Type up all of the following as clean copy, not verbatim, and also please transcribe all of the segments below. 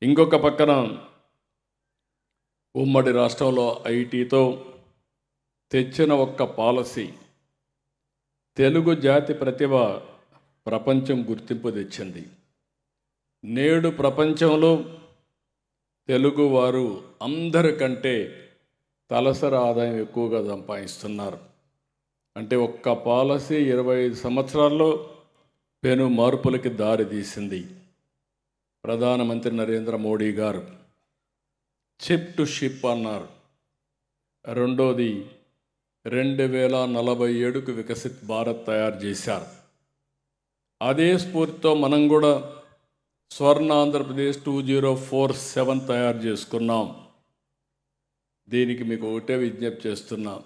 ఇంకొక పక్కన ఉమ్మడి రాష్ట్రంలో ఐటీతో తెచ్చిన ఒక్క పాలసీ తెలుగు జాతి ప్రతిభ ప్రపంచం గుర్తింపు తెచ్చింది. నేడు ప్రపంచంలో తెలుగువారు అందరికంటే తలసరి ఆదాయం ఎక్కువగా సంపాదిస్తున్నారు. అంటే ఒక్క పాలసీ 25 సంవత్సరాల్లో పెను మార్పులకి దారి తీసింది. ప్రధానమంత్రి నరేంద్ర మోడీ గారు చిప్ టు షిప్ అన్నారు. రెండోది 2047కు వికసిత్ భారత్ తయారు చేశారు. అదే స్ఫూర్తితో మనం కూడా స్వర్ణ ఆంధ్రప్రదేశ్ 2047 తయారు చేసుకున్నాం. దీనికి మీకు ఒకటే విజ్ఞప్తి చేస్తున్నాం,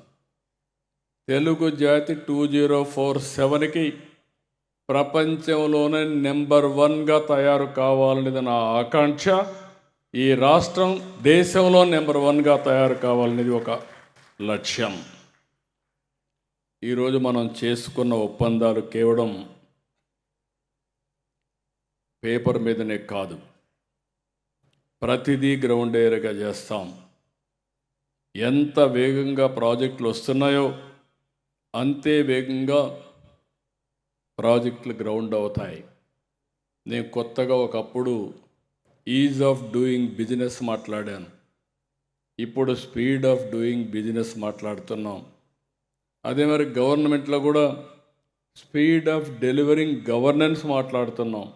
తెలుగు జాతి 2047కి ప్రపంచంలోనే నెంబర్ 1గా తయారు కావాలనేది నా ఆకాంక్ష. ఈ రాష్ట్రం దేశంలో నెంబర్ 1గా తయారు కావాలనేది ఒక లక్ష్యం. ఈరోజు మనం చేసుకున్న ఒప్పందాలు కేవలం పేపర్ మీదనే కాదు, ప్రతిదీ గ్రౌండ్ ఏరియాగా చేస్తాం. ఎంత వేగంగా ప్రాజెక్టులు వస్తున్నాయో అంతే వేగంగా ప్రాజెక్టులు గ్రౌండ్ అవుతాయి. నేను కొత్తగా ఒకప్పుడు ఈజ్ ఆఫ్ డూయింగ్ బిజినెస్ మాట్లాడాను, ఇప్పుడు స్పీడ్ ఆఫ్ డూయింగ్ బిజినెస్ మాట్లాడుతున్నాం. అదే మరి గవర్నమెంట్లో కూడా స్పీడ్ ఆఫ్ డెలివరింగ్ గవర్నెన్స్ మాట్లాడుతున్నాం.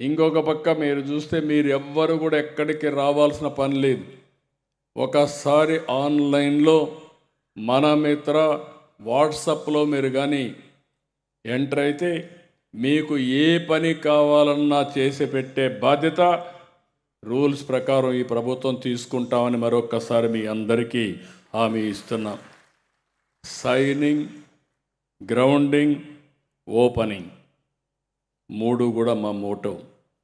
ఇంకొక పక్క మీరు చూస్తే మీరు ఎవ్వరు కూడా ఎక్కడికి రావాల్సిన పని లేదు. ఒకసారి ఆన్లైన్లో మన మిత్ర వాట్సాప్లో మీరు కానీ ఎంటర్ అయితే మీకు ఏ పని కావాలన్నా చేసి పెట్టే బాధ్యత రూల్స్ ప్రకారం ఈ ప్రభుత్వం తీసుకుంటామని మరొక్కసారి మీ అందరికీ హామీ ఇస్తున్నాం. సైనింగ్, గ్రౌండింగ్, ఓపెనింగ్ 3 కూడా మా మోటో.